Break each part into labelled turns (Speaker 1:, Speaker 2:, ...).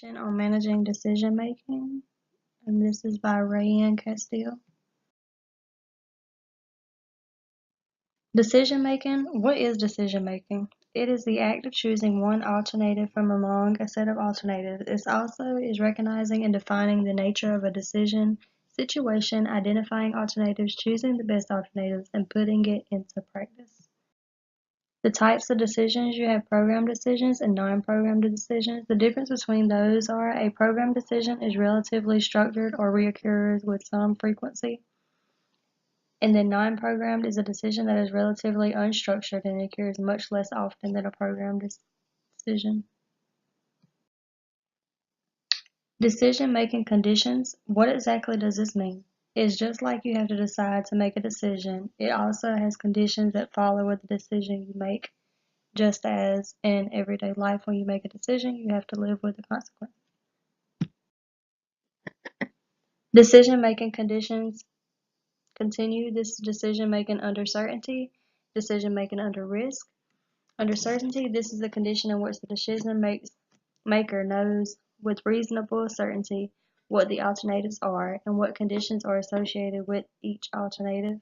Speaker 1: On managing decision making, and this is by Rayanne Castile. Decision making. What is decision making? It is the act of choosing one alternative from among a set of alternatives. It also is recognizing and defining the nature of a decision situation, identifying alternatives, choosing the best alternatives, and putting it into practice. The types of decisions, you have programmed decisions and non-programmed decisions. The difference between those are a programmed decision is relatively structured or reoccurs with some frequency. And then non-programmed is a decision that is relatively unstructured and occurs much less often than a programmed decision. Decision-making conditions. What exactly does this mean? It's just like you have to decide to make a decision. It also has conditions that follow with the decision you make. Just as in everyday life, when you make a decision, you have to live with the consequence. Decision-making conditions continue. This is decision-making under certainty, decision-making under risk. Under certainty, this is a condition in which the decision maker knows with reasonable certainty what the alternatives are and what conditions are associated with each alternative.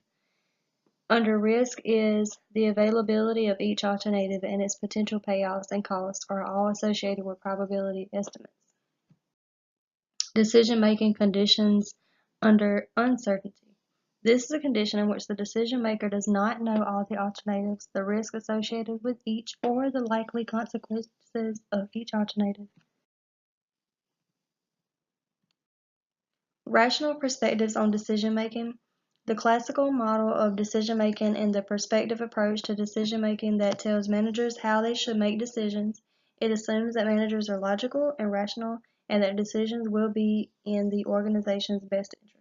Speaker 1: Under risk is the availability of each alternative and its potential payoffs and costs are all associated with probability estimates. Decision-making conditions under uncertainty. This is a condition in which the decision maker does not know all the alternatives, the risk associated with each, or the likely consequences of each alternative. Rational perspectives on decision-making. The classical model of decision-making and the perspective approach to decision-making that tells managers how they should make decisions. It assumes that managers are logical and rational and that decisions will be in the organization's best interest.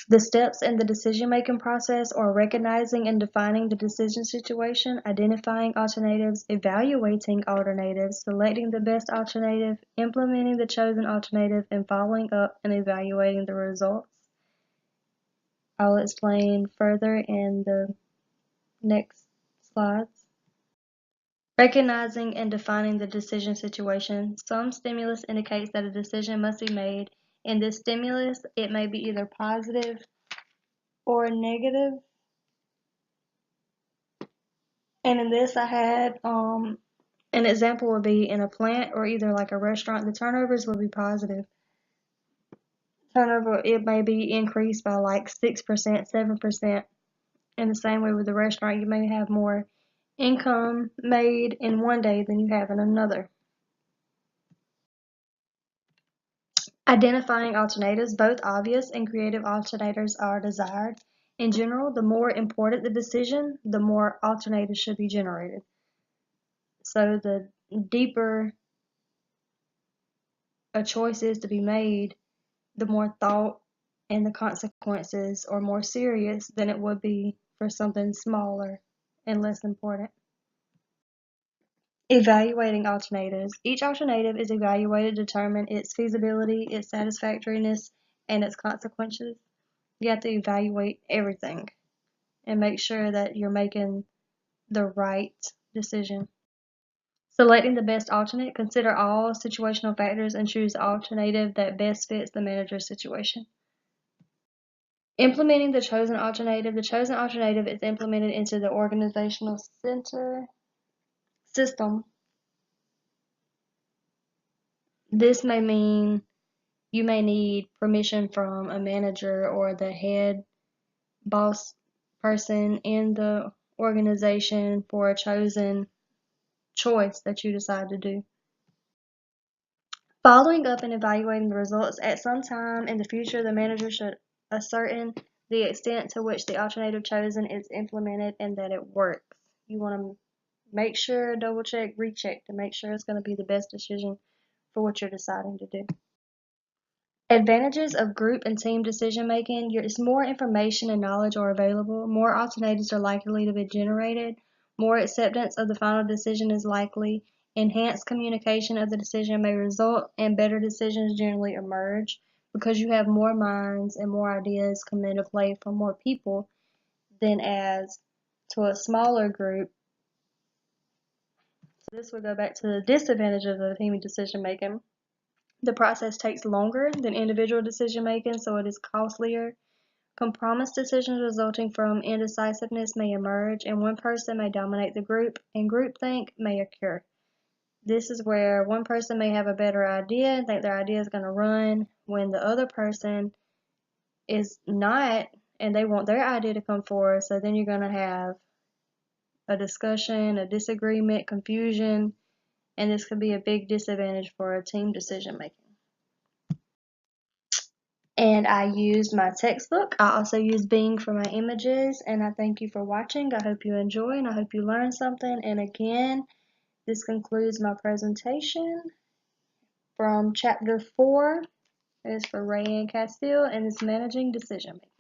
Speaker 1: The steps in the decision-making process are recognizing and defining the decision situation, identifying alternatives, evaluating alternatives, selecting the best alternative, implementing the chosen alternative, and following up and evaluating the results. I'll explain further in the next slides. Recognizing and defining the decision situation. Some stimulus indicates that a decision must be made. In this stimulus, it may be either positive or negative. And in this, I had an example would be in a plant or either like a restaurant, the turnovers will be positive. Turnover, it may be increased by like 6%, 7%. In the same way with the restaurant, you may have more income made in one day than you have in another. Identifying alternatives, both obvious and creative alternatives are desired. In general, the more important the decision, the more alternatives should be generated. So the deeper a choice is to be made, the more thought and the consequences are more serious than it would be for something smaller and less important. Evaluating alternatives. Each alternative is evaluated to determine its feasibility, its satisfactoriness, and its consequences. You have to evaluate everything and make sure that you're making the right decision. Selecting the best alternate, consider all situational factors and choose the alternative that best fits the manager's situation. Implementing the chosen alternative. The chosen alternative is implemented into the organizational system. This may mean you may need permission from a manager or the head boss person in the organization for a chosen choice that you decide to do. Following up and evaluating the results. At some time in the future, the manager should ascertain the extent to which the alternative chosen is implemented and that it works. You want to make sure, double check, recheck to make sure it's going to be the best decision for what you're deciding to do. Advantages of group and team decision making. As more information and knowledge are available, more alternatives are likely to be generated, more acceptance of the final decision is likely, enhanced communication of the decision may result, and better decisions generally emerge because you have more minds and more ideas come into play from more people than as to a smaller group This would go back to the disadvantages of team decision making. The process takes longer than individual decision making, so it is costlier. Compromise decisions resulting from indecisiveness may emerge, and one person may dominate the group, and groupthink may occur. This is where one person may have a better idea and think their idea is going to run when the other person is not, and they want their idea to come forward. So then you're going to have a discussion, a disagreement, confusion, and this could be a big disadvantage for a team decision making. And I used my textbook. I also used Bing for my images, and I thank you for watching. I hope you enjoy and I hope you learned something. And again, this concludes my presentation from chapter 4. It is for Rayanne Castile, and it's managing decision making.